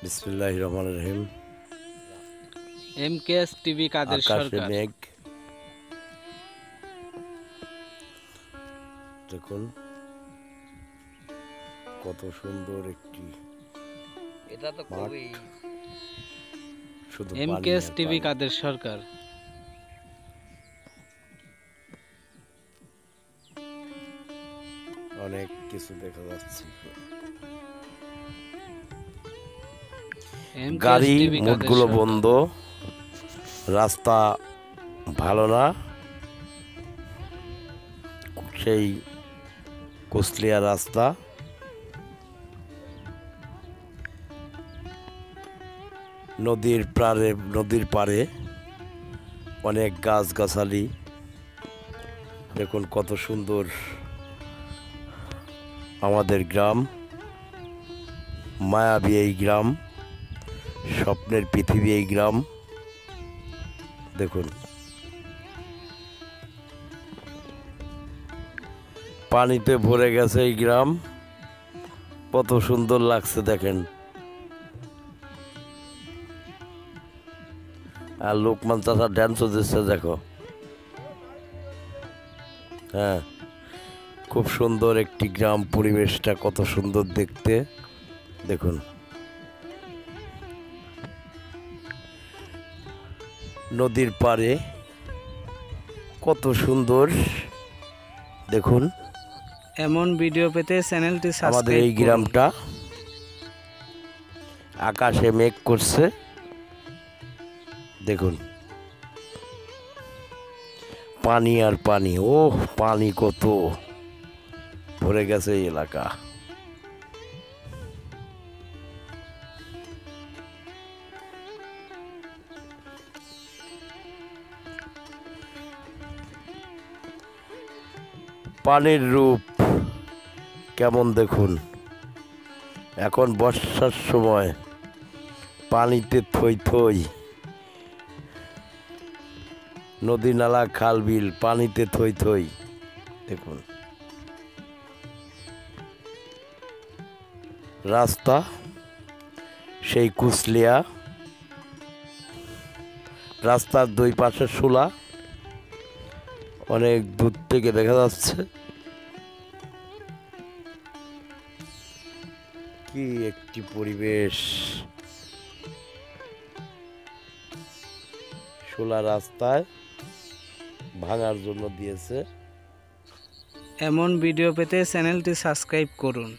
বিসমিল্লাহির রহমানির রহিম। MKS TV কাদের আকাশে সরকার। মেঘ, দেখুন কত সুন্দর একটি এটা তো মাঠ, খুবই শুধু পানি এমকেএস আর টিভি পানি। কাদের সরকার। অনেক কিছু দেখা যাচ্ছে, এমকেএস গাড়ি টিভি কাদের মোটগুলো সরকার। বন্ধ, রাস্তা ভালো না, সেই কুশলিয়া রাস্তা। নদীর পাড়ে অনেক গাছগাছালি, দেখুন কত সুন্দর আমাদের গ্রাম, মায়াবী এই গ্রাম, স্বপ্নের পৃথিবী এই গ্রাম। দেখুন পানিতে ভরে গেছে এই গ্রাম, কত সুন্দর লাগছে দেখেন। আর লোকমান চাচা ড্যান্সও দিচ্ছে, দেখো। হ্যাঁ, খুব সুন্দর একটি গ্রাম, পরিবেশটা কত সুন্দর দেখতে। দেখুন নদীর পাড়ে কত সুন্দর, দেখুন এমন ভিডিও পেতে চ্যানেলটি আমাদের সাবস্ক্রাইব এই করুন। গ্রামটা। আকাশে মেঘ করছে, দেখুন পানি আর পানি, ও পানি কত ভরে গেছে এই এলাকা। পানির রূপ কেমন দেখুন, এখন বর্ষার সময় পানিতে থই থই, নদী নালা খাল বিল পানিতে থই থই। দেখুন রাস্তা সেই কুশলিয়া, রাস্তার দুই পাশে শোলা, অনেক দূর থেকে দেখা যাচ্ছে। কি একটি পরিবেশ, শোলা রাস্তায় ভাঙার জন্য দিয়েছে। এমন ভিডিও পেতে চ্যানেলটি সাবস্ক্রাইব করুন।